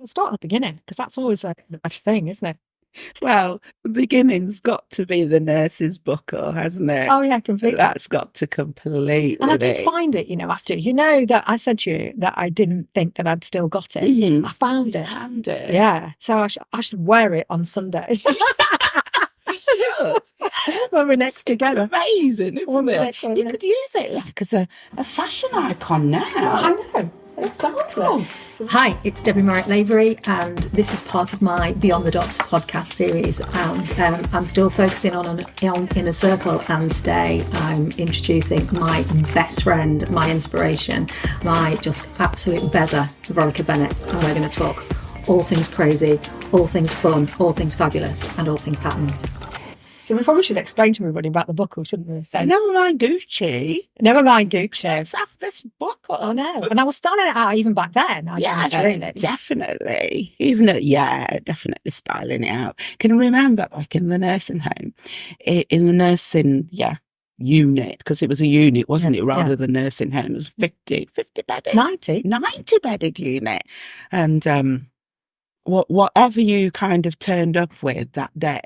start at the beginning, because that's always the best thing, isn't it? Well, the beginning's got to be the nurse's buckle, hasn't it? Oh yeah, completely. That's got to complete. And I did find it, after, that I said to you that I didn't think that I'd still got it. Mm-hmm. I found it. Found it. Yeah. So I should wear it on Sunday. When we're next together. It's amazing, isn't it? You could use it like as a fashion icon now. I know. Exactly. Hi, it's Debi Marriott-Lavery, and this is part of my Beyond the Dots podcast series. And I'm still focusing on Inner Circle, and today I'm introducing my best friend, my inspiration, my just absolute bezza, Veronica Bennett, and we're going to talk all things crazy, all things fun, all things fabulous, and all things patterns. So we probably should explain to everybody about the buckle, shouldn't we? So, never mind Gucci. Never mind Gucci. Let's have this buckle. I know. And I was styling it out even back then. Definitely. Definitely styling it out. Can you remember, like in the nursing home, in the nursing, unit, because it was a unit, wasn't it? Rather than nursing home, it was 50 bedded. 90 bedded unit. And, whatever you kind of turned up with that day,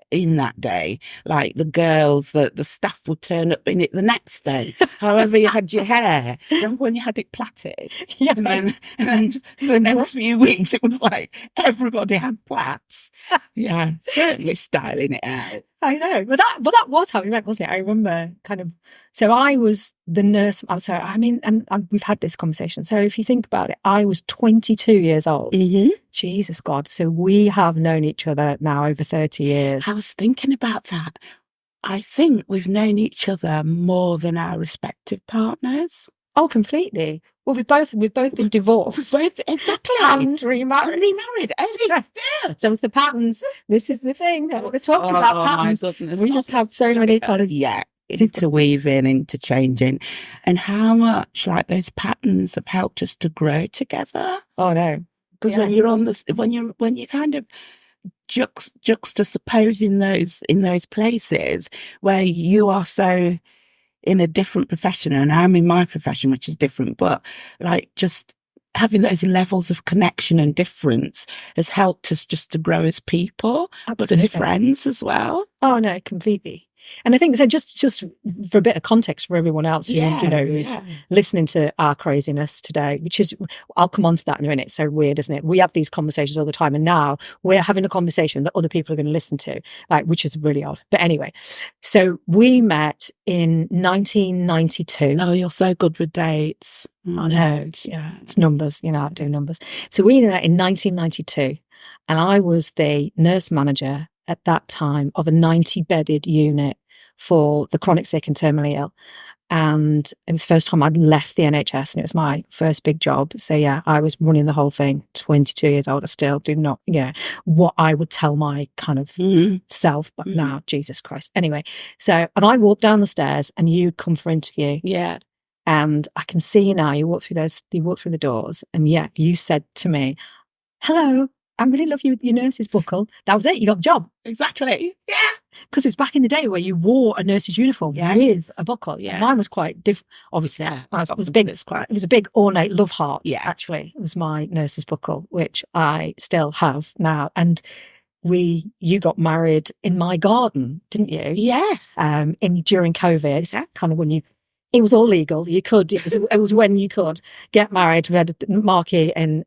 like the girls, the staff would turn up in it the next day. However you had your hair. Remember when you had it plaited? Yes. And then for the next few weeks, it was like everybody had plaits. Yeah, certainly styling it out. I know, but that was how we went, wasn't it? I remember so I was the nurse. I'm sorry. I mean, and we've had this conversation. So if you think about it, I was 22 years old. Mm-hmm. Jesus God. So we have known each other now over 30 years. I was thinking about that. I think we've known each other more than our respective partners. Oh, completely. Well, we've both been divorced. Exactly. And remarried. So it's the patterns. This is the thing that we're talking about, patterns. My goodness. We just have so many kind of... interweaving, interchanging, and how much like those patterns have helped us to grow together. Oh, no. Because when you're on this, when you're kind of juxtaposing in those places where you are so in a different profession and I'm in my profession, which is different, but like just having those levels of connection and difference has helped us just to grow as people, but as friends as well. Oh no, completely. And I think so. Just for a bit of context for everyone else, who's listening to our craziness today, which is, I'll come on to that in a minute. It's so weird, isn't it? We have these conversations all the time, and now we're having a conversation that other people are going to listen to, which is really odd. But anyway, so we met in 1992. Oh, you're so good with dates. I know. It's numbers. I do numbers. So we met in 1992, and I was the nurse manager at that time of a 90-bedded unit for the chronic sick and terminally ill. And it was the first time I'd left the NHS, and it was my first big job. So I was running the whole thing, 22 years old. I still do not, what I would tell my kind of self, but now, Jesus Christ. Anyway, and I walked down the stairs and you'd come for interview. Yeah. And I can see you now, you walk through the doors, and you said to me, "Hello, I really love your nurse's buckle." That was it. You got the job. Exactly. Yeah. Because it was back in the day where you wore a nurse's uniform with a buckle. Yeah. Mine was quite different. Obviously, it was big. It was a big ornate love heart. Yeah. Actually, it was my nurse's buckle, which I still have now. And you got married in my garden, didn't you? Yeah. During COVID, kind of when it was all legal. You could. It was when you could get married. We had a marquee in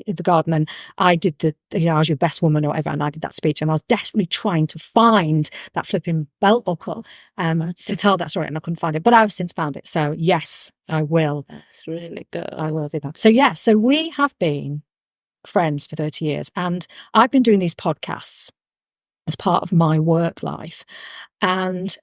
the garden, and I did I was your best woman or whatever, and I did that speech, and I was desperately trying to find that flipping belt buckle to tell that story, and I couldn't find it, but I've since found it. So yes, I will. That's really good. I will do that. So we have been friends for 30 years, and I've been doing these podcasts as part of my work life, and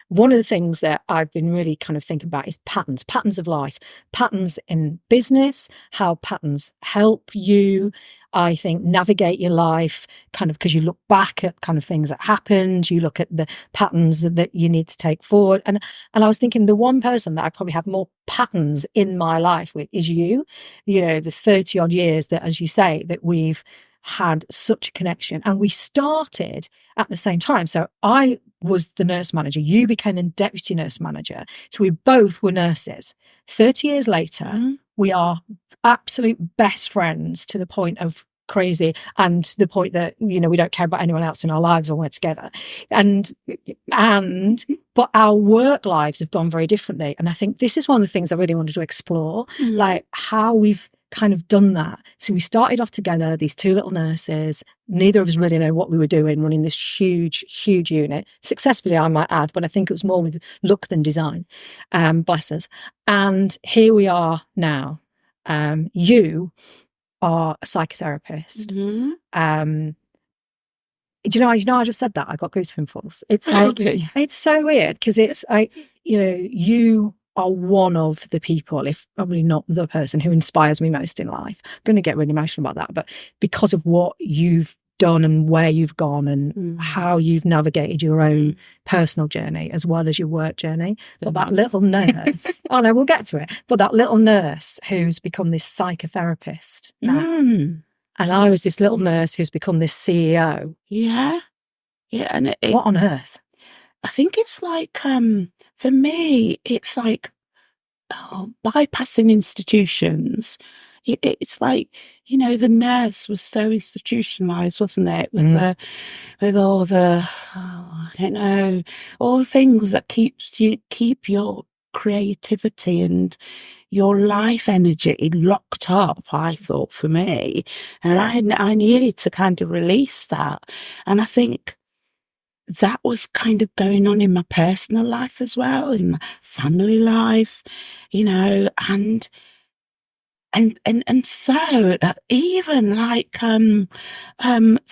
one of the things that I've been really kind of thinking about is patterns of life, patterns in business, how patterns help you, I think, navigate your life, kind of because you look back at kind of things that happened, you look at the patterns that you need to take forward. And I was thinking the one person that I probably have more patterns in my life with is you, the 30 odd years that, as you say, that we've had such a connection, and we started at the same time. So I was the nurse manager, you became the deputy nurse manager, so we both were nurses. 30 years later, we are absolute best friends to the point of crazy, and to the point that, you know, we don't care about anyone else in our lives when we're together. But our work lives have gone very differently. And I think this is one of the things I really wanted to explore, like how we've kind of done that. So we started off together, these two little nurses. Neither of us really know what we were doing, running this huge unit. Successfully, I might add, but I think it was more with luck than design. Bless us. And here we are now. You are a psychotherapist. Do you know, I just said that. I got goosebumps. It's like, it's so weird because it's like, you know, you are one of the people, if probably not the person, who inspires me most in life. I'm going to get really emotional about that, but because of what you've done and where you've gone and how you've navigated your own personal journey as well as your work journey. But that little nurse, oh no, we'll get to it. But that little nurse who's become this psychotherapist now. And I was this little nurse who's become this CEO. Yeah. And what on earth? I think it's like, for me, it's like bypassing institutions. It's like, you know, the nurse was so institutionalized, wasn't it? With all the, I don't know, all the things that keep your creativity and your life energy locked up, I thought, for me. And I needed to kind of release that. And I think that was kind of going on in my personal life as well, in my family life, you know, and so even like The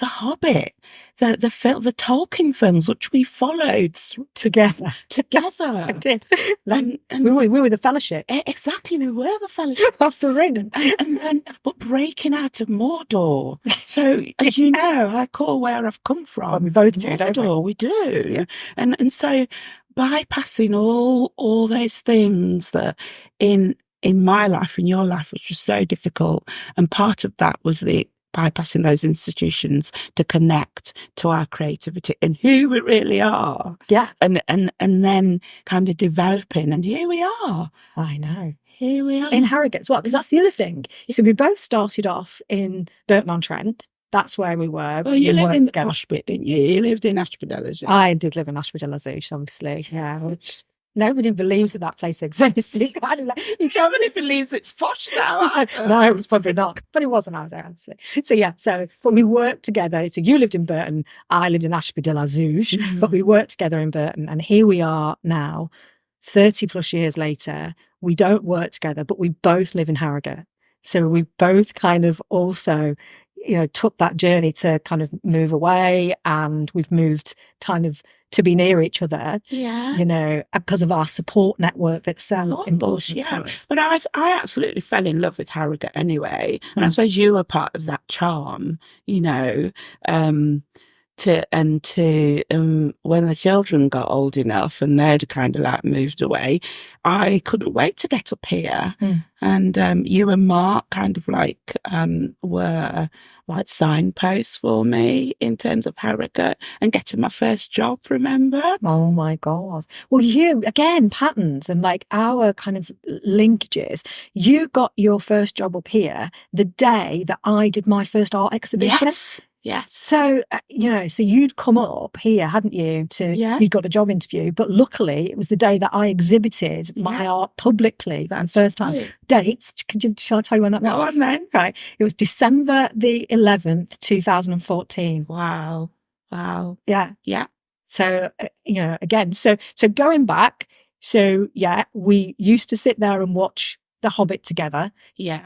Hobbit, the Tolkien films, which we followed together. I did. And we were the Fellowship. Exactly, we were the Fellowship of the Ring. And then, but breaking out of Mordor. So, as you know, I call where I've come from. Well, we both do, Mordor, don't we? We do. Yeah. And so bypassing all those things that in my life, in your life, which was so difficult. And part of that was the bypassing those institutions to connect to our creativity and who we really are. Yeah. And then kind of developing. And here we are. I know. Here we are. In Harrogate as well, because that's the other thing. So we both started off in Burton-on-Trent. That's where we were. Well, you lived in the posh bit, didn't you? You lived in Ashby-de-la-Zouch. I did live in Ashby-de-la-Zouch, obviously. Yeah, which nobody believes that place exists. Nobody believes it's posh now. No, it was probably not. But it was when I was there, obviously. So yeah, but we worked together. So you lived in Burton, I lived in Ashby-de-la-Zouch, but we worked together in Burton. And here we are now, 30 plus years later. We don't work together, but we both live in Harrogate. So we both kind of also, you know, took that journey to kind of move away, and we've moved kind of to be near each other, you know, because of our support network that's so important to us. But I absolutely fell in love with Harrogate anyway. And I suppose you were part of that charm, you know, when the children got old enough and they'd kind of like moved away, I couldn't wait to get up here. And you and Mark kind of like were like signposts for me in terms of Harrogate and getting my first job, remember? Oh my God. Well, you, again, patterns and like our kind of linkages. You got your first job up here the day that I did my first art exhibition. Yes. So, you know, so you'd come up here, hadn't you, you'd got a job interview, but luckily it was the day that I exhibited my art publicly for the first time. Right. Dates, shall I tell you when that was? Go on then. Right. It was December the 11th, 2014. Wow. Yeah. Yeah. So, you know, again, so going back, so yeah, we used to sit there and watch The Hobbit together,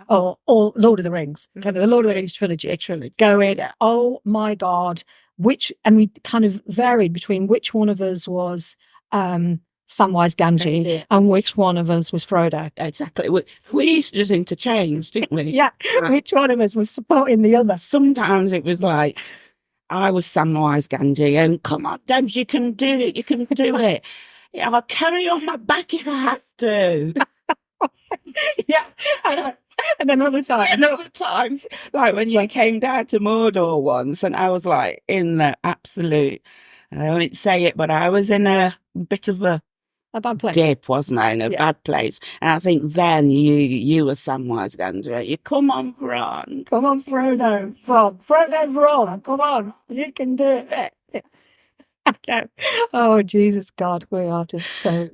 or Lord of the Rings, kind of the Lord of the Rings trilogy. Going, oh my God, and we kind of varied between which one of us was Samwise Gamgee and which one of us was Frodo. Exactly. We used to just interchange, didn't we? Yeah, which one of us was supporting the other. Sometimes it was like, I was Samwise Gamgee and come on, Debs, you can do it, Yeah, I'll carry on my back if I have to. Yeah. And then other times, like when you came down to Mordor once, and I was like in the absolute, I won't say it, but I was in a bit of a A bad place. dip, wasn't I, in a bad place. And I think then you were somewhere going to you. Come on, Veron. Come on, Frodo. Veron. Come on. You can do it. No. Oh, Jesus God, we are just so...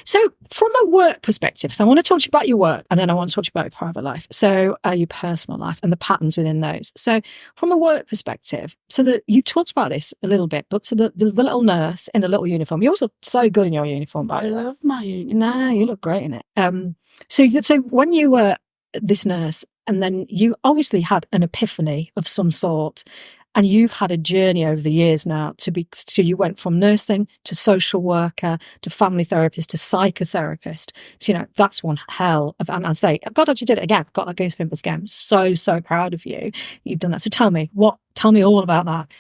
So from a work perspective, so I want to talk to you about your work, and then I want to talk to you about your private life, so your personal life and the patterns within those. So from a work perspective, so that you talked about this a little bit, but so the little nurse in the little uniform, you're also so good in your uniform, by the way. I love my uniform. No, you look great in it. So when you were this nurse, and then you obviously had an epiphany of some sort, and you've had a journey over the years now you went from nursing to social worker to family therapist to psychotherapist. So, that's one hell of, and I say, God, I just did it again. I've got that goosebumps again. I'm so, so proud of you. You've done that. So tell me all about that.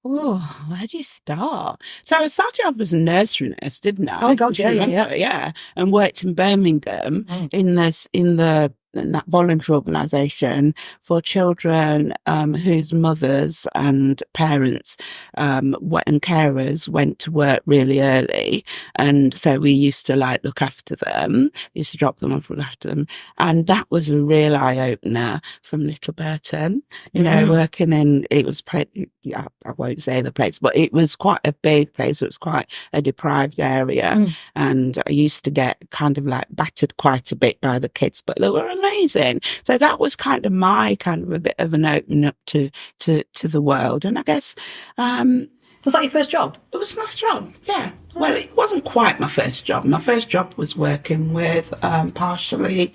Oh, where do you start? So I started off as a nursery nurse, didn't I? Oh God, yeah. And worked in Birmingham in that voluntary organisation for children whose mothers and parents and carers went to work really early, and so we used to look after them. We used to drop them off, look after them, and that was a real eye opener from Little Burton. Working in I won't say the place, but it was quite a big place. It was quite a deprived area, and I used to get kind of battered quite a bit by the kids, but they were amazing. So that was kind of a bit of an opening up to the world. And I guess was that your first job? It was my first job, yeah. Well, it wasn't quite my first job. My first job was working with partially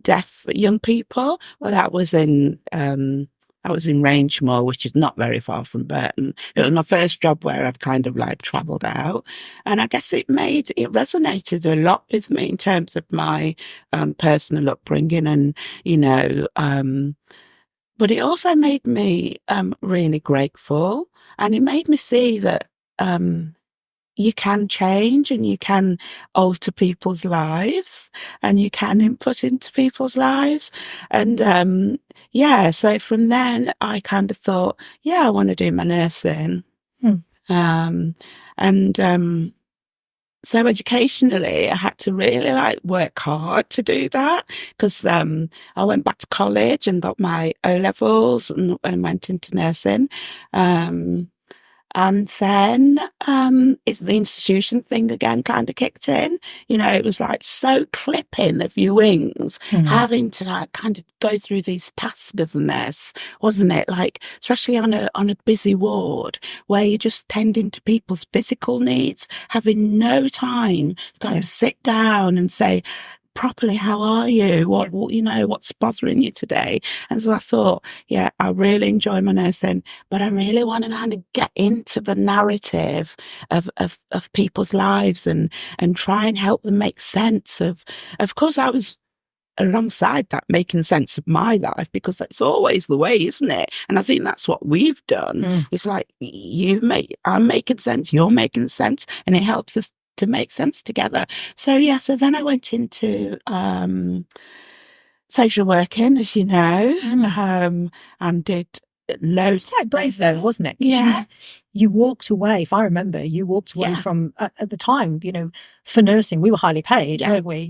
deaf young people. Well, that was in Rangemore, which is not very far from Burton. It was my first job where I'd kind of travelled out. And I guess it resonated a lot with me in terms of my personal upbringing and, but it also made me really grateful. And it made me see that you can change and you can alter people's lives and you can input into people's lives. And, so from then I kind of thought, I want to do my nursing. So educationally, I had to really work hard to do that because, I went back to college and got my O-levels and went into nursing. And then, it's the institution thing again kind of kicked in. It was so clipping of your wings, having to kind of go through these tasks as a nurse, wasn't it? Especially on a busy ward where you're just tending to people's physical needs, having no time to kind of sit down and say, properly, how are you? What's bothering you today? And so I thought, I really enjoy my nursing, but I really want to kind of get into the narrative of people's lives and try and help them make sense of course, I was alongside that making sense of my life because that's always the way, isn't it? And I think that's what we've done. It's I'm making sense, you're making sense, and it helps us to make sense together. So then I went into social working, as you know, and did loads. It's quite brave though, wasn't it? Yeah. You walked away, if I remember, from, at the time, for nursing, we were highly paid, weren't we?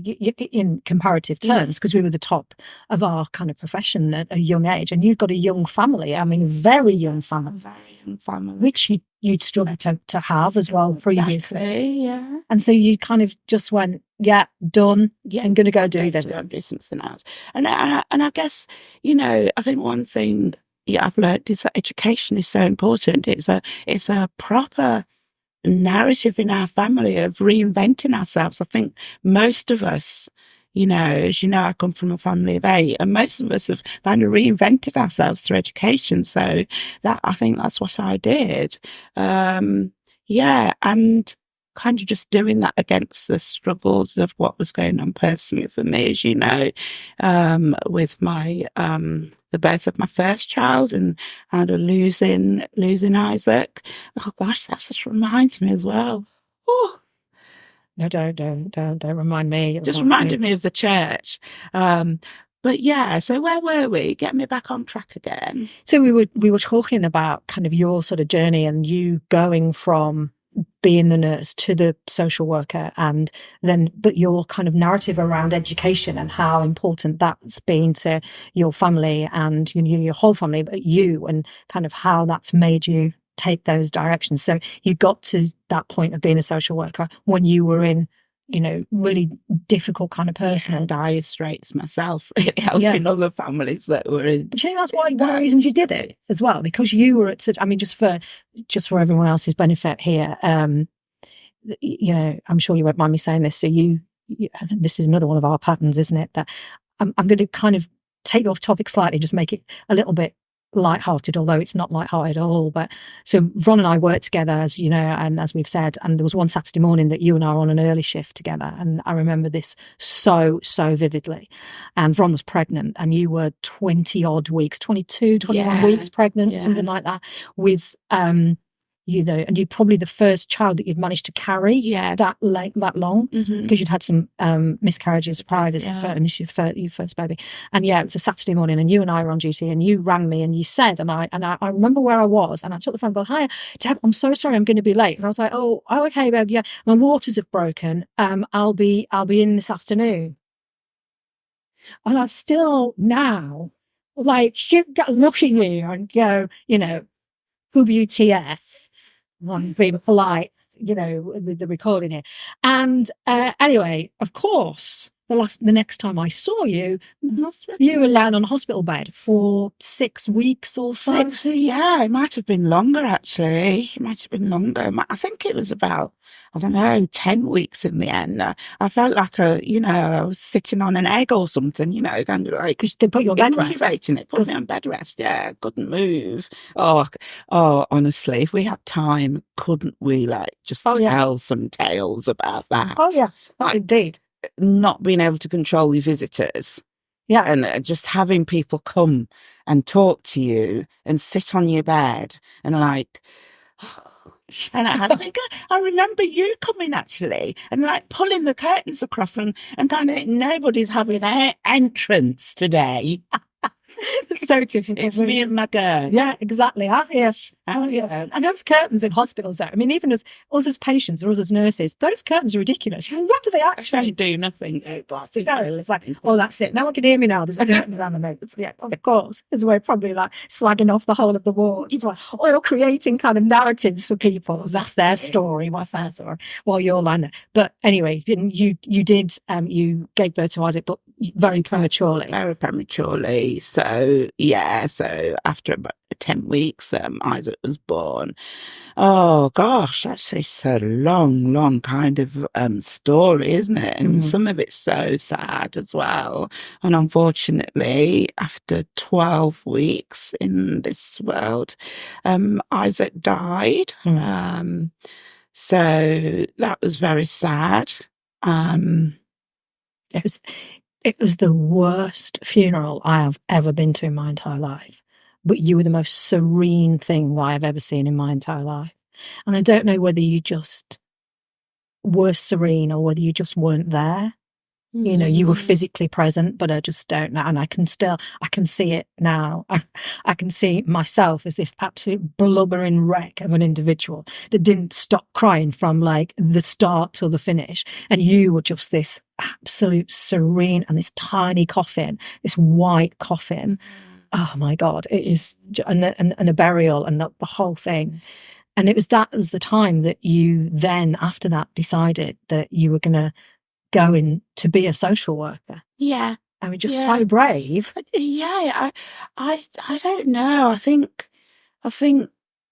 In comparative terms, because we were the top of our kind of profession at a young age. And you've got a young family, very young family. Which you'd struggle to have as well previously. Exactly, yeah. And so you kind of just went, done, I'm going to go do this. Do something else. And I guess, I think one thing I've learned is that education is so important. It's a proper narrative in our family of reinventing ourselves. I think most of us, as you know, I come from a family of 8, and most of us have kind of reinvented ourselves through education. So I think that's what I did. And kind of just doing that against the struggles of what was going on personally for me, as you know, with my, the birth of my first child and losing Isaac. Oh gosh, that just reminds me as well. Oh. No, don't remind me. Just reminded me of the church. But so where were we? Get me back on track again. So we were talking about kind of your sort of journey and you going from being the nurse to the social worker, and then but your kind of narrative around education and how important that's been to your family and your whole family, but you, and kind of how that's made you take those directions. So you got to that point of being a social worker when you were in, really difficult kind of personal dire straits myself, really helping other families that were in. But you think that's why one of the reasons you did it as well, because you were at such, I mean, just for everyone else's benefit here, I'm sure you won't mind me saying this. So this is another one of our patterns, isn't it? That I'm going to kind of take you off topic slightly, just make it a little bit lighthearted, although it's not lighthearted at all. But so Ron and I worked together, as you know, and as we've said, and there was one Saturday morning that you and I were on an early shift together, and I remember this so vividly. And Ron was pregnant, and you were 20 odd weeks, 22, 21 weeks pregnant, something like that, with and you're probably the first child that you'd managed to carry that long, because you'd had some miscarriages prior to and this is your first baby. And it was a Saturday morning, and you and I were on duty, and you rang me and you said, and I remember where I was, and I took the phone and go, "Hi, Deb, I'm so sorry, I'm going to be late." And I was like, oh okay, babe, yeah, my waters have broken. I'll be in this afternoon. And I still now, like, look at you and go, WTF. I'm being polite, with the recording here. And anyway, of course, the next time I saw you, you were lying on a hospital bed for 6 weeks or so. It might have been longer, actually. It might have been longer. I think it was about, 10 weeks in the end. I felt like I was sitting on an egg or something, kind of like. Because they put you on bed rest. It put me on bed rest, couldn't move. Oh, honestly, if we had time, couldn't we, just tell some tales about that? Oh, yes, indeed. Not being able to control your visitors. Yeah. And just having people come and talk to you and sit on your bed and and I think I remember you coming, actually, and pulling the curtains across and kind of, nobody's having an entrance today. So typical. It's me and my girl. Yeah, exactly. And those curtains in hospitals, though, I mean, even as us as patients or us as nurses, those curtains are ridiculous. What do they actually do? Nothing. It's like, oh, that's it. No one can hear me now. There's a curtain around the nose. Yeah, of course, as we're probably slagging off the whole of the ward. Or you're creating kind of narratives for people. That's their story. What's that? Or while you're lying there. But anyway, you did. You gave birth to Isaac, but very prematurely. Very prematurely. So after about 10 weeks, Isaac was born. Oh gosh, it's a long kind of story, isn't it? And some of it's so sad as well. And unfortunately, after 12 weeks in this world, Isaac died. So that was very sad. It was the worst funeral I have ever been to in my entire life. But you were the most serene thing I have ever seen in my entire life. And I don't know whether you just were serene or whether you just weren't there. You were physically present, but I just don't know. And I can see it now. I can see myself as this absolute blubbering wreck of an individual that didn't stop crying from the start till the finish. And you were just this absolute serene, and this tiny coffin, this white coffin. Oh my God, it is, and a burial and the whole thing. And it was the time that you then, after that, decided that you were going to go in to be a social worker. Yeah. I mean, just so brave. Yeah. I don't know. I think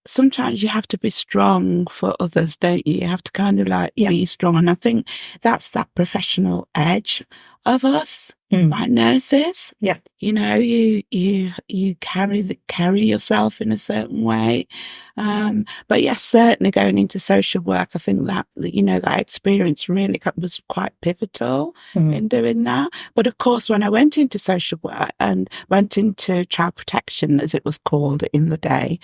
sometimes you have to be strong for others, don't you? You have to kind of be strong. And I think that's that professional edge of us, like nurses. Yeah. You carry yourself in a certain way. But yes, certainly going into social work, I think that, that experience really was quite pivotal in doing that. But of course, when I went into social work and went into child protection, as it was called in the day,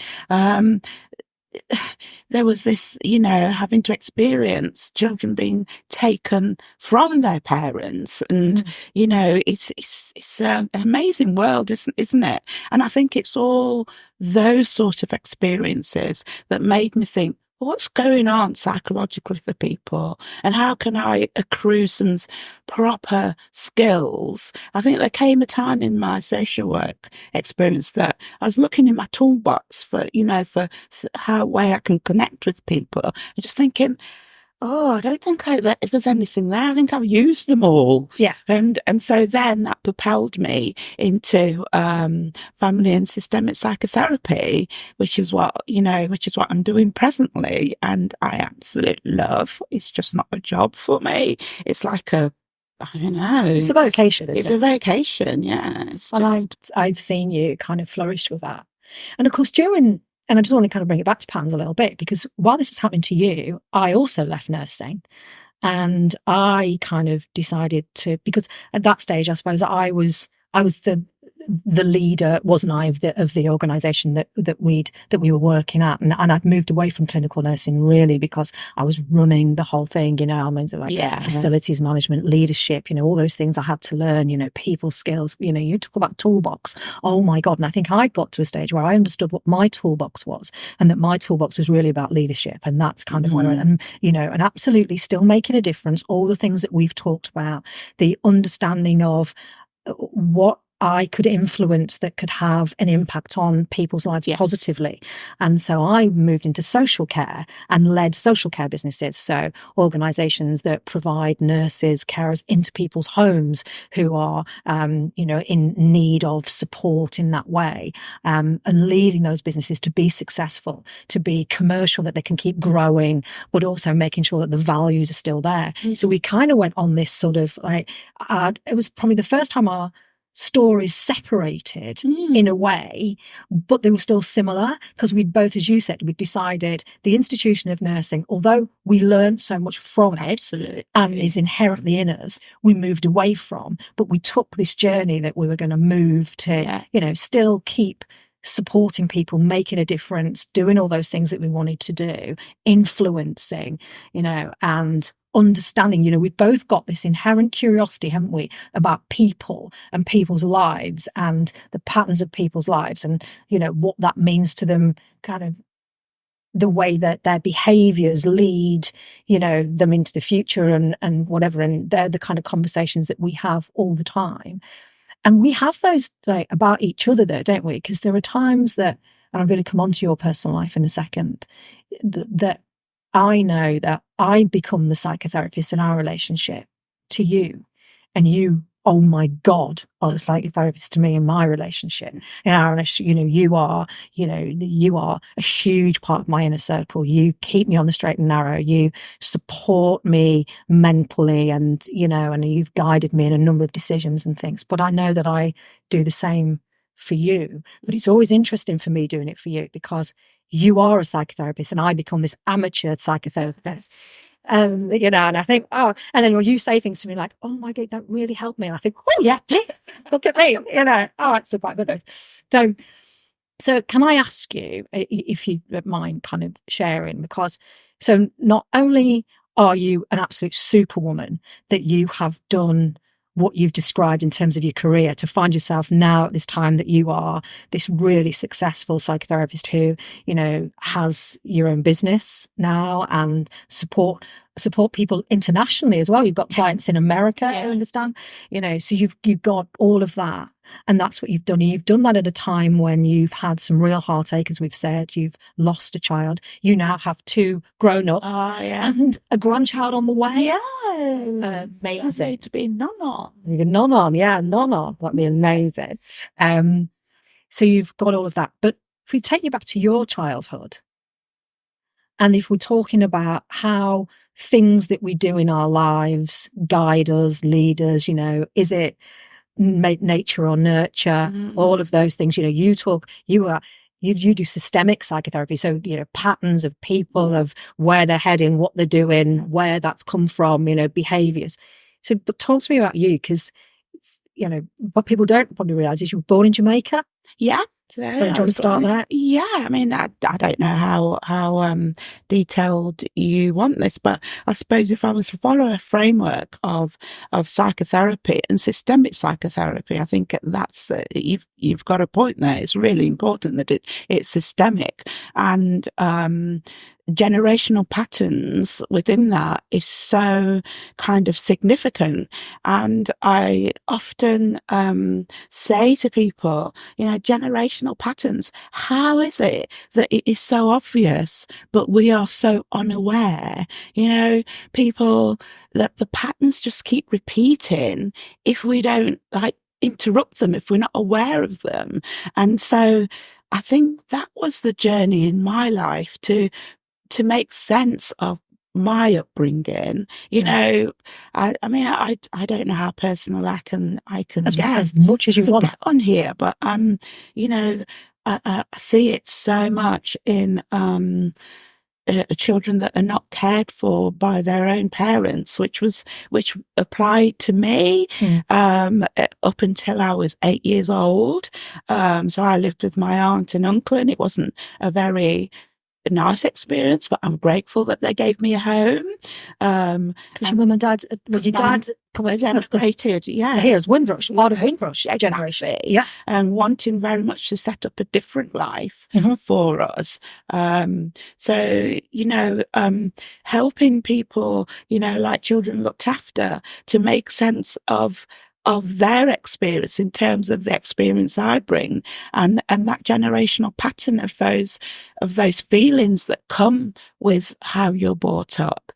there was this, having to experience children being taken from their parents. And, it's an amazing world, isn't it? And I think it's all those sort of experiences that made me think, what's going on psychologically for people, and how can I accrue some proper skills? I think there came a time in my social work experience that I was looking in my toolbox for, for how way I can connect with people. I'm just thinking, oh, I don't think there's anything there. I think I've used them all. Yeah. And so then that propelled me into family and systemic psychotherapy, which is what I'm doing presently. And I absolutely love. It's just not a job for me. It's like I don't know. It's a vocation, isn't it? It's a vocation, yeah. And I've seen you kind of flourish with that. And of course, and I just want to kind of bring it back to patterns a little bit, because while this was happening to you, I also left nursing. And I kind of decided because at that stage, I suppose I was the leader, wasn't I, of the organisation that we were working at, and I'd moved away from clinical nursing really because I was running the whole thing. I mean, facilities management, leadership, all those things I had to learn. People skills. You talk about toolbox. Oh my God! And I think I got to a stage where I understood what my toolbox was, and that my toolbox was really about leadership, and that's kind of where and absolutely still making a difference. All the things that we've talked about, the understanding of what I could influence that could have an impact on people's lives positively. And so I moved into social care and led social care businesses. So organisations that provide nurses, carers into people's homes who are, in need of support in that way, and leading those businesses to be successful, to be commercial, that they can keep growing, but also making sure that the values are still there. Mm-hmm. So we kind of went on this sort of it was probably the first time our stories separated in a way, but they were still similar, because we both, as you said, we decided the institution of nursing, although we learned so much from it and is inherently in us, we moved away from, but we took this journey that we were going to move to, still keep supporting people, making a difference, doing all those things that we wanted to do, influencing, and understanding, we've both got this inherent curiosity, haven't we, about people and people's lives and the patterns of people's lives and, what that means to them, kind of the way that their behaviours lead, them into the future and whatever. And they're the kind of conversations that we have all the time. And we have those about each other though, don't we? Because there are times that, and I'm going to come on to your personal life in a second, that I know that I become the psychotherapist in our relationship to you, and you, oh my God, are the psychotherapist to me in my relationship. In our relationship, you are a huge part of my inner circle. You keep me on the straight and narrow. You support me mentally, and you've guided me in a number of decisions and things. But I know that I do the same for you. But it's always interesting for me doing it for you, because you are a psychotherapist and I become this amateur psychotherapist. And I think, and then when you say things to me like, oh my God, that really helped me. And I think, oh yeah, look at me, it's quite good. So can I ask you, if you don't mind kind of sharing, because so not only are you an absolute superwoman, that you have done what you've described in terms of your career to find yourself now at this time that you are this really successful psychotherapist who, has your own business now and support people internationally as well. You've got clients in America, I understand, so you've got all of that. And that's what you've done. And you've done that at a time when you've had some real heartache, as we've said. You've lost a child. You now have 2 grown up and a grandchild on the way. Yeah. Amazing. To be non-on. Non-on. That'd be amazing. So you've got all of that. But if we take you back to your childhood, and if we're talking about how things that we do in our lives guide us, lead us, is it nature or nurture, all of those things, you do systemic psychotherapy. So, patterns of people, of where they're heading, what they're doing, where that's come from, behaviors. So, but talk to me about you, because, what people don't probably realize is you were born in Jamaica. Yeah. So do you want to start there? Yeah, I mean, I don't know how detailed you want this, but I suppose if I was to follow a framework of psychotherapy and systemic psychotherapy, I think that's you've got a point there. It's really important that it's systemic, and generational patterns within that is so kind of significant. And I often say to people, generational patterns, how is it that it is so obvious, but we are so unaware? People, that the patterns just keep repeating if we don't interrupt them, if we're not aware of them. And so I think that was the journey in my life to make sense of my upbringing. I mean, I don't know how personal I can get as much as you want on here, but I see it so much in children that are not cared for by their own parents, which applied to me up until I was 8 years old. So I lived with my aunt and uncle, and it wasn't a very nice experience, but I'm grateful that they gave me a home. Because your mum and dad, was your dad emigrated? Yeah, here's Windrush, part of Windrush generation. Yeah, and wanting very much to set up a different life for us. So helping people, like children looked after, to make sense of their experience in terms of the experience I bring, and that generational pattern of those feelings that come with how you're brought up.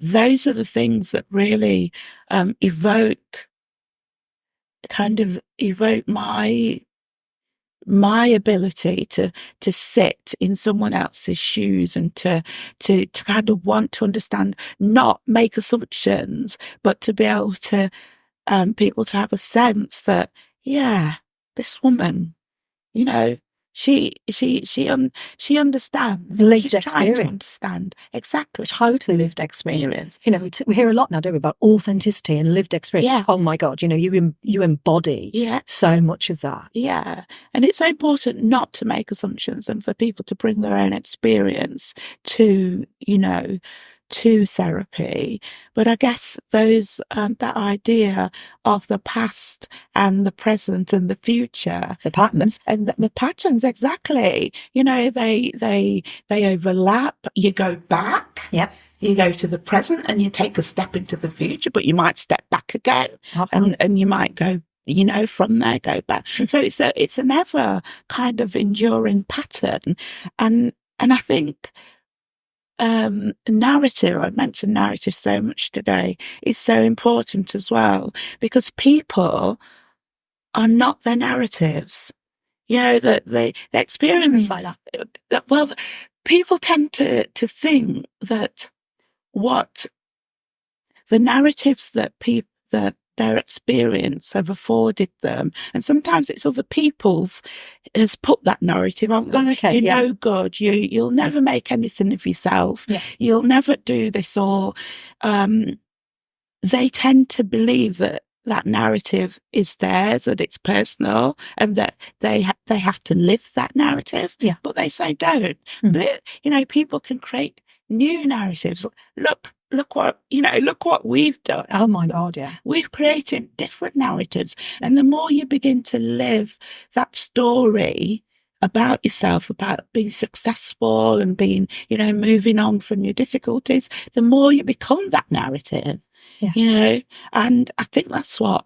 Those are the things that really evoke my ability to sit in someone else's shoes and to kind of want to understand, not make assumptions, but to be able to people to have a sense that, this woman, she understands. Lived experience. To understand. Exactly. Totally lived experience. We hear a lot now, don't we, about authenticity and lived experience. Yeah. Oh my God, you embody so much of that. Yeah. And it's so important not to make assumptions and for people to bring their own experience to therapy. But I guess that idea of the past and the present and the future, the patterns, exactly. They overlap. You go back. Yeah. You go to the present and you take a step into the future, but you might step back again, and you might go, from there go back. So it's an ever kind of enduring pattern, and I think narrative, I mentioned narrative so much today, is so important as well, because people are not their narratives. That the experience like that. Well, people tend to think that what the narratives that their experience have afforded them, and sometimes it's other people's, has put that narrative on them. Okay, you're no good. You'll never make anything of yourself. Yeah. You'll never do this. Or they tend to believe that narrative is theirs, that it's personal, and that they have to live that narrative. Yeah. But they say don't. But people can create new narratives. Look what we've done. Oh my God, yeah. We've created different narratives. And the more you begin to live that story about yourself, about being successful and being, moving on from your difficulties, the more you become that narrative. Yeah. And I think that's what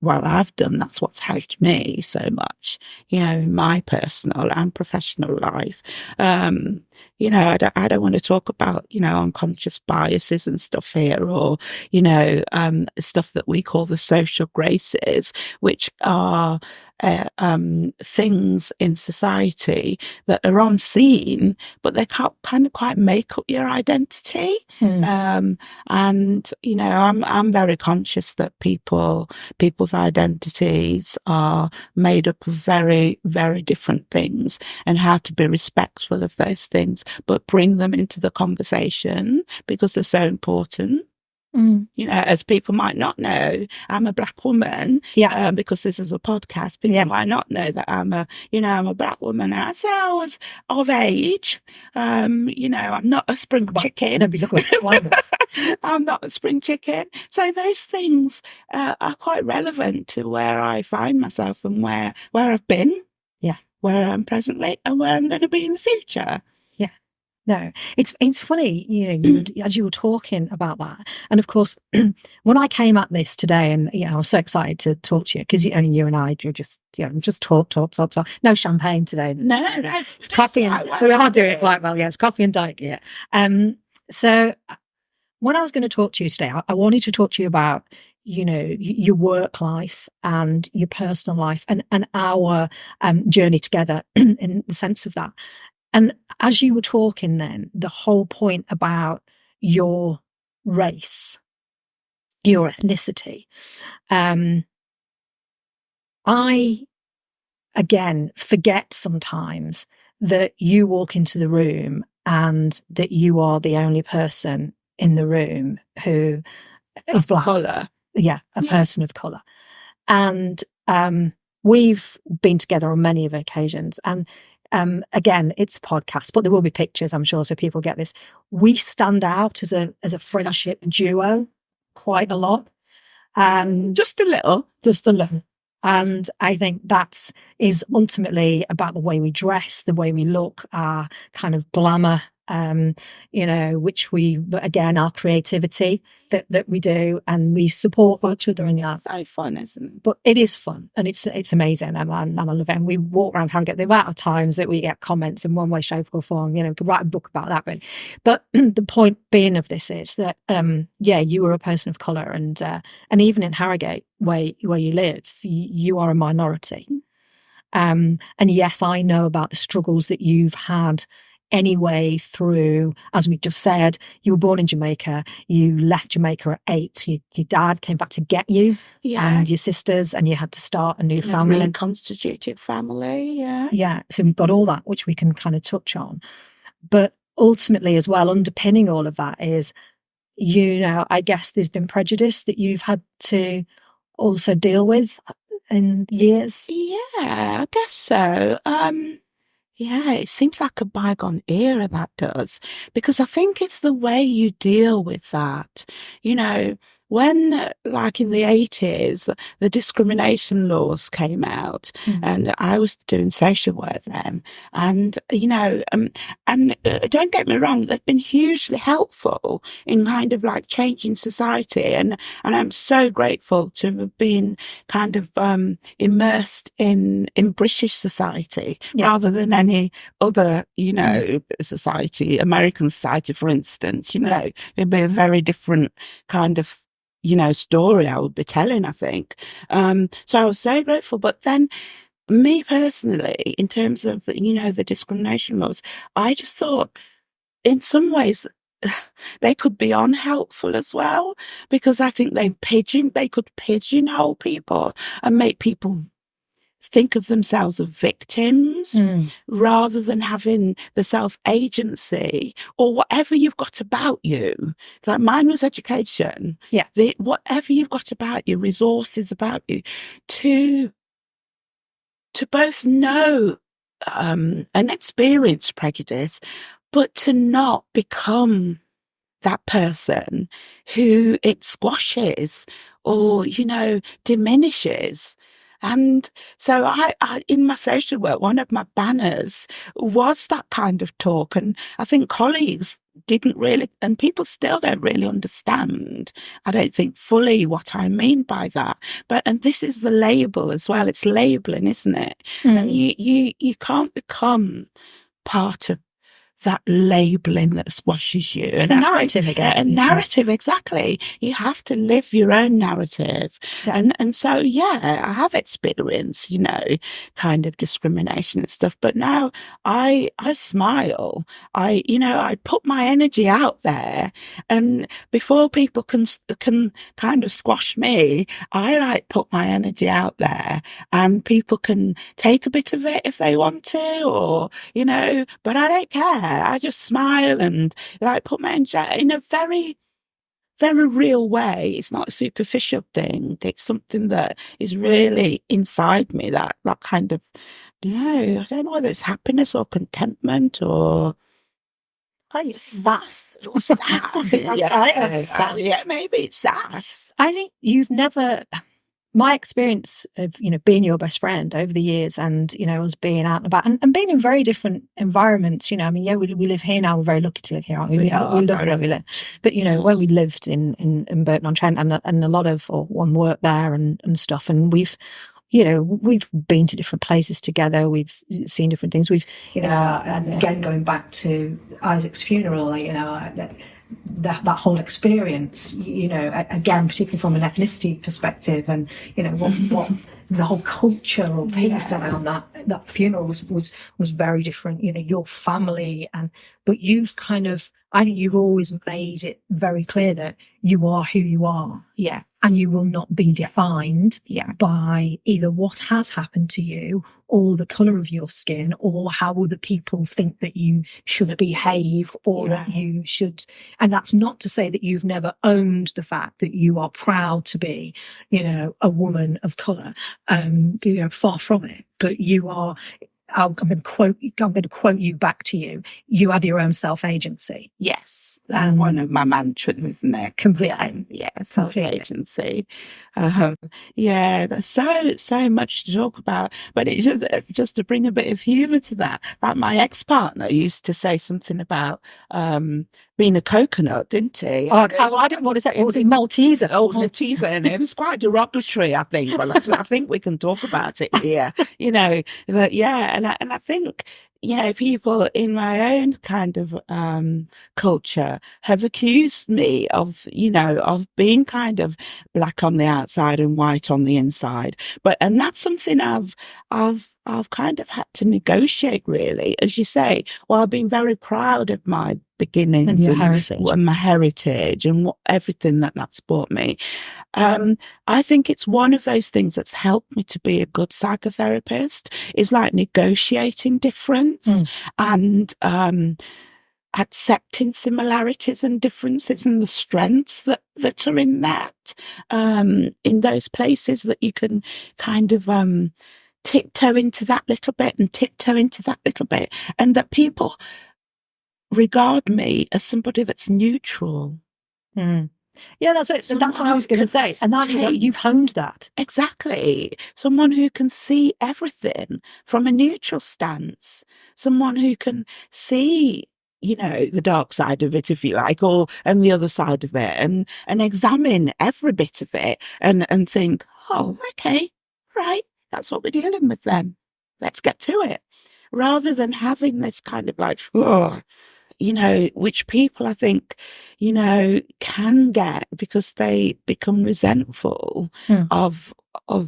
I've done. That's what's helped me so much, in my personal and professional life. I don't want to talk about, unconscious biases and stuff here, or, stuff that we call the social graces, which are things in society that are unseen, but they can't kind of quite make up your identity. And, I'm very conscious that people's identities are made up of very, very different things, and how to be respectful of those things, but bring them into the conversation because they're so important. As people might not know, I'm a Black woman. Yeah. Because this is a podcast, people might not know that I'm a Black woman. And as I was of age, I'm not a spring chicken. I'm not a spring chicken. So those things are quite relevant to where I find myself and where I've been, where I am presently, and where I'm going to be in the future. Yeah. No, it's funny, as you were talking about that, and of course, when I came at this today, and I was so excited to talk to you because only you and I do just talk. No champagne today. No, it's coffee, and we are doing it quite well. Yeah, it's coffee and diet. Yeah. So when I was going to talk to you today, I wanted to talk to you about your work life and your personal life and our journey together in the sense of that. And as you were talking then, the whole point about your race, your ethnicity, I, again, forget sometimes that you walk into the room and that you are the only person in the room who is black. Colour. Yeah, a person of colour. And we've been together on many of occasions. And again, it's a podcast, but there will be pictures, I'm sure, so people get this. We stand out as a friendship duo quite a lot. Just a little. And I think that is ultimately about the way we dress, the way we look, our kind of glamour, which again, our creativity that we do, and we support each other in that. So fun, isn't it? But it is fun, and it's amazing, and I love it. And we walk around Harrogate, the amount of times that we get comments in one way, shape, or form. We could write a book about that. Really. But the point being of this is that, you were a person of colour, and even in Harrogate, where you live, you are a minority. And yes, I know about the struggles that you've had anyway through, as we just said, you were born in Jamaica, you left Jamaica at 8, your dad came back to get you and your sisters, and you had to start a new family. A constituted family, so we've got all that, which we can kind of touch on. But ultimately as well, underpinning all of that is, I guess there's been prejudice that you've had to also deal with in years. Yeah, I guess so. It seems like a bygone era, that does, because I think it's the way you deal with that. When, like in the 80s, the discrimination laws came out, and I was doing social work then, and, don't get me wrong, they've been hugely helpful in kind of like changing society, and I'm so grateful to have been kind of immersed in British society rather than any other, society, American society, for instance. It'd be a very different kind of story I would be telling, I think. So I was so grateful. But then me personally, in terms of, the discrimination laws, I just thought in some ways they could be unhelpful as well, because I think they could pigeonhole people and make people think of themselves as victims rather than having the self-agency or whatever you've got about you. Like mine was education. Yeah. Whatever you've got about you, resources about you, to both know and experience prejudice, but to not become that person who it squashes or, diminishes. And so I, in my social work, one of my banners was that kind of talk. And I think colleagues didn't really, and people still don't really understand, I don't think, fully what I mean by that. And this is the label as well. It's labeling, isn't it? And you can't become part of that labeling that squashes you. It's the narrative again. A narrative, exactly. You have to live your own narrative. Yeah. And so, I have experienced, kind of discrimination and stuff. But now I smile. I put my energy out there. And before people can kind of squash me, I put my energy out there, and people can take a bit of it if they want to, or, but I don't care. I just smile and put my energy out in a very, very real way. It's not a superficial thing. It's something that is really inside me, that kind of, I don't know whether it's happiness or contentment or... I think it's sass. Sass. Yeah, maybe it's sass. I think you've never... my experience of, being your best friend over the years, and, us being out and about and being in very different environments, I mean, yeah, we live here now. We're very lucky to live here, aren't we? We love where we live. But, when we lived in Burton-on-Trent and a lot of, one worked there and stuff, and we've been to different places together. We've seen different things. And again, going back to Isaac's funeral, that whole experience, again, particularly from an ethnicity perspective, and what the whole cultural piece around that funeral was very different. Your family, but you've I think you've always made it very clear that you are who you are. Yeah. And you will not be defined by either what has happened to you or the colour of your skin or how other people think that you should behave or that you should. And that's not to say that you've never owned the fact that you are proud to be, a woman of colour. Far from it. But you are. I'm going to quote you back to you. You have your own self-agency. Yes. That's one of my mantras, isn't it? Completely. Yeah, self-agency. There's so much to talk about. But it's just to bring a bit of humour to that. Like my ex-partner used to say something about being a coconut, didn't he? I didn't want to say it. Was it Malteser? Oh, it was Malteser, and it was quite derogatory, I think. But I think we can talk about it here. And I think, people in my own kind of culture have accused me of being kind of black on the outside and white on the inside. And that's something I've kind of had to negotiate, really. As you say, I've been very proud of my beginnings and my heritage and everything that's brought me. I think it's one of those things that's helped me to be a good psychotherapist, is like negotiating difference and accepting similarities and differences and the strengths that are in that, in those places that you can kind of tiptoe into that little bit and tiptoe into that little bit, and that people regard me as somebody that's neutral. Yeah, that's what I was going to say. And you've honed that. Exactly. Someone who can see everything from a neutral stance. Someone who can see, the dark side of it, if you like, and the other side of it, and examine every bit of it and think, oh, okay, right, that's what we're dealing with then. Let's get to it. Rather than having this kind of like, which people I think, can get because they become resentful of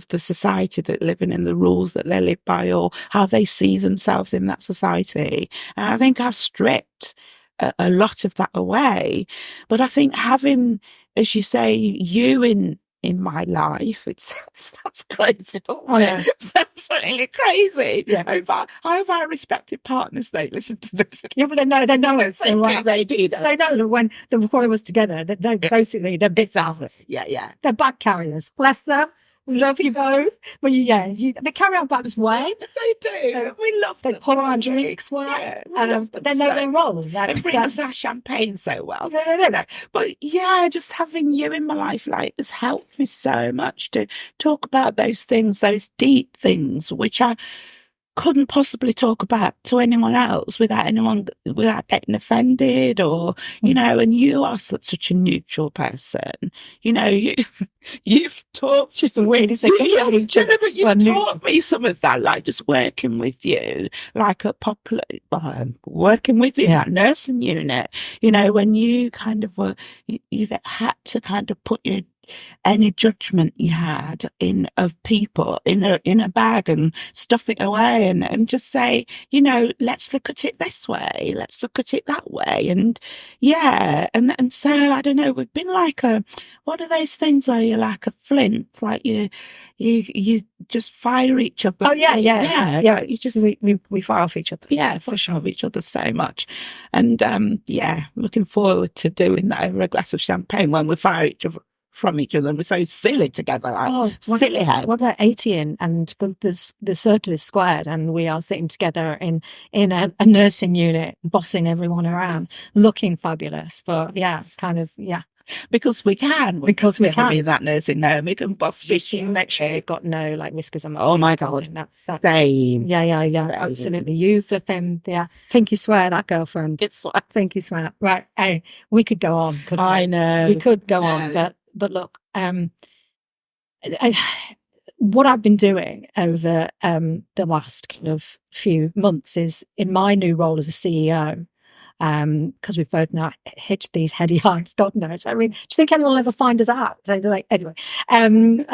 the society that living in, the rules that they live by, or how they see themselves in that society. And I think I've stripped a lot of that away. But I think having, as you say, you in my life, it sounds crazy. It sounds really crazy. Yeah. I hope our respective partners, they listen to this. Yeah, but they know us. So they do. They know that when the four of us together, that they're basically, they're bits of us. Yeah. They're bag carriers. Bless them. We love you both. But they carry our bags well. They do. We love them. They pull our drinks well. Yeah, they know their role. They bring us our champagne so well. No. But just having you in my life has helped me so much to talk about those things, those deep things, which I couldn't possibly talk about to anyone else without getting offended or, and you are such a neutral person. You've taught... It's just the weirdest thing. But you've taught me some of that, like just working with you, like working with you in that nursing unit, when you kind of were, you had to kind of put any judgment you had of people in a bag and stuff it away and just say, let's look at it this way, let's look at it that way. And and so I don't know, we've been like what are those things where you're like a flint, like you just fire each other. Oh yeah. You just we fire off each other. Yeah, fire off each other so much. And looking forward to doing that over a glass of champagne when we fire each other from each other. We're so silly together, silly head. What about 80 and the circle is squared and we are sitting together in a nursing unit, bossing everyone around, looking fabulous. But it's kind of, Because we can. Because we can. Be that nursing home. We can boss Just make sure you've got no like whiskers on my Oh my God. Same. Yeah. Absolutely. You flipping, Think you swear, that girlfriend. Think you swear. Right. Hey, we could go on. I know. We could go on, but look, what I've been doing over the last kind of few months is in my new role as a CEO, because we've both now hitched these heady heights, God knows. I mean, do you think anyone will ever find us out? So, like, anyway, I'm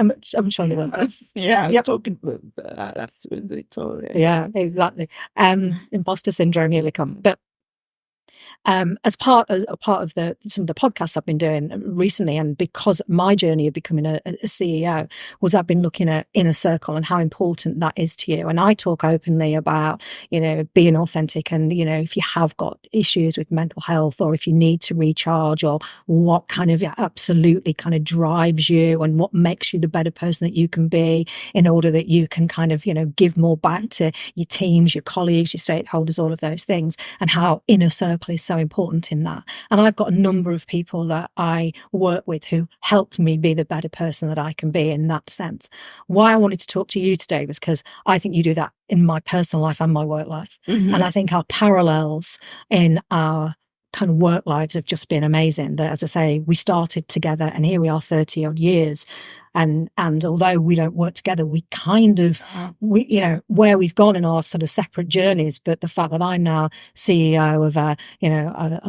sure they will. Yeah, I was talking with that's with Victoria. Yeah, exactly. Imposter syndrome nearly come. But as part of some of the podcasts I've been doing recently, and because my journey of becoming a CEO was, I've been looking at inner circle and how important that is to you. And I talk openly about, being authentic, and, if you have got issues with mental health, or if you need to recharge, or what kind of absolutely kind of drives you and what makes you the better person that you can be, in order that you can kind of, give more back to your teams, your colleagues, your stakeholders, all of those things, and how inner circle is so important in that. And I've got a number of people that I work with who help me be the better person that I can be in that sense. Why I wanted to talk to you today was because I think you do that in my personal life and my work life. Mm-hmm. And I think our parallels in our kind of work lives have just been amazing. That, as I say, we started together and here we are 30 odd years. And although we don't work together, we kind of, where we've gone in our sort of separate journeys, but the fact that I'm now CEO of a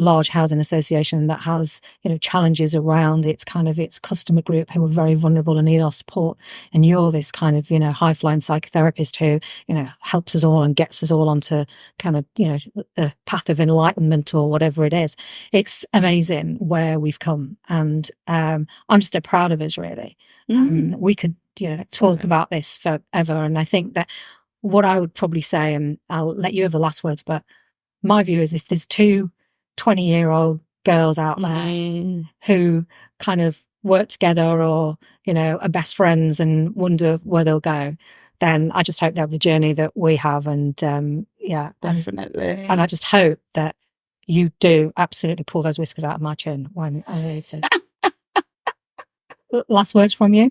large housing association that has, challenges around its customer group who are very vulnerable and need our support. And you're this kind of, high flying psychotherapist who, helps us all and gets us all onto kind of, the path of enlightenment or whatever it is. It's amazing where we've come. And, I'm just so proud of us, really. We could, talk about this forever. And I think that what I would probably say, and I'll let you have the last words, but my view is, if there's two 20-year-old girls out there who kind of work together, or, are best friends and wonder where they'll go, then I just hope they have the journey that we have. And definitely. And I just hope that you do absolutely pull those whiskers out of my chin when I need to. Last words from you?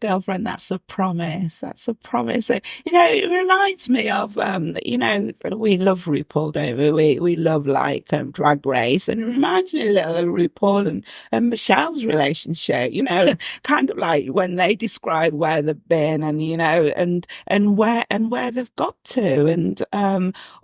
Girlfriend, that's a promise. That's a promise. It reminds me of, we love RuPaul, don't we? We love Drag Race. And it reminds me a little of RuPaul and Michelle's relationship, kind of like when they describe where they've been and where they've got to, and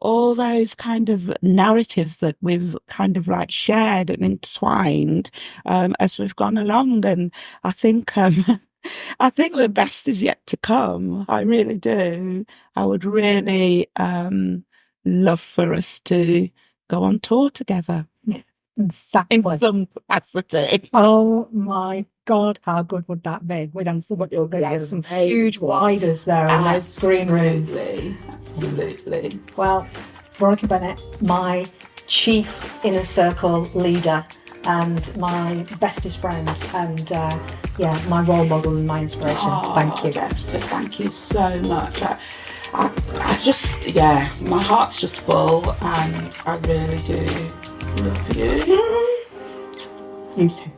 all those kind of narratives that we've kind of like shared and intertwined as we've gone along. And I think the best is yet to come. I really do. I would really love for us to go on tour together. Yeah, exactly. In some capacity. Oh my God, how good would that be? We'd have some huge widers there in those green rooms. Absolutely. Well, Veronica Bennett, my chief inner circle leader, and my bestest friend, and my role model and my inspiration. Thank you. Debs, thank you so much. I just, my heart's just full, and I really do love you. You too.